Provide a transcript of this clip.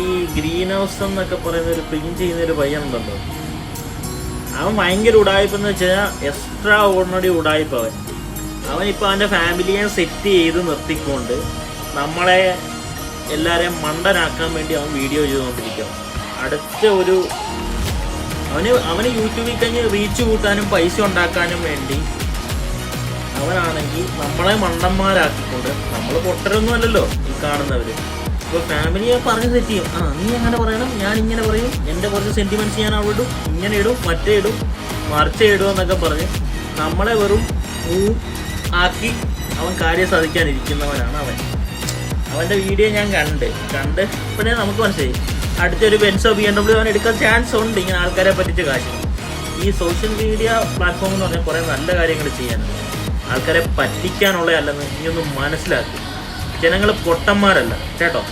ഈ green house എന്നൊക്കെ പറയുന്ന ഒരു ക്ലീൻ ചെയ്യുന്നൊരു പയ്യനുണ്ടല്ലോ, അവൻ ഭയങ്കര ഉടായ്പെന്ന് വെച്ച് കഴിഞ്ഞാൽ എക്സ്ട്രാ ഓർഡിനറി ഉടായ്പ. അവനിപ്പോൾ അവൻ്റെ ഫാമിലിയെ സെറ്റ് ചെയ്ത് നിർത്തിക്കൊണ്ട് നമ്മളെ എല്ലാവരെയും മണ്ടനാക്കാൻ വേണ്ടി അവൻ വീഡിയോ ചെയ്തുകൊണ്ടിരിക്കുക. അടുത്ത ഒരു അവന് യൂട്യൂബിൽ കഴിഞ്ഞ് റീച്ച് കൂട്ടാനും പൈസ ഉണ്ടാക്കാനും വേണ്ടി അവനാണെങ്കിൽ നമ്മളെ മണ്ടന്മാരാക്കിക്കൊണ്ട്, നമ്മൾ പൊട്ടരൊന്നും അല്ലല്ലോ ഈ കാണുന്നവർ. ഇപ്പോൾ ഫാമിലിയെ പറഞ്ഞ് സെറ്റ് ചെയ്യും. നീ അങ്ങനെ പറയണം, ഞാൻ ഇങ്ങനെ പറയും, എൻ്റെ കുറച്ച് സെൻറ്റിമെൻറ്റ്സ് ഞാൻ അവിടെ ഇടും, ഇങ്ങനെ ഇടും, മറ്റേ ഇടും, മറിച്ച ഇടും എന്നൊക്കെ പറഞ്ഞ് നമ്മളെ വെറും ആക്കി അവൻ കാര്യം സാധിക്കാനിരിക്കുന്നവനാണ് അവൻ. അവൻ്റെ വീഡിയോ ഞാൻ കണ്ട് ഇപ്പോഴേ നമുക്ക് മനസ്സിലായി അടുത്തൊരു ബെൻസോ BMW അവൻ എടുക്കാൻ ചാൻസ് ഉണ്ട്, ഇങ്ങനെ ആൾക്കാരെ പറ്റിച്ച കാശ്. ഈ സോഷ്യൽ മീഡിയ പ്ലാറ്റ്ഫോം എന്ന് പറഞ്ഞാൽ കുറേ നല്ല കാര്യങ്ങൾ ചെയ്യാനുണ്ട്, ആൾക്കാരെ പറ്റിക്കാനുള്ള അല്ലെന്ന് ഇനിയൊന്നും മനസ്സിലാക്കി. ജനങ്ങൾ പൊട്ടന്മാരല്ല കേട്ടോ.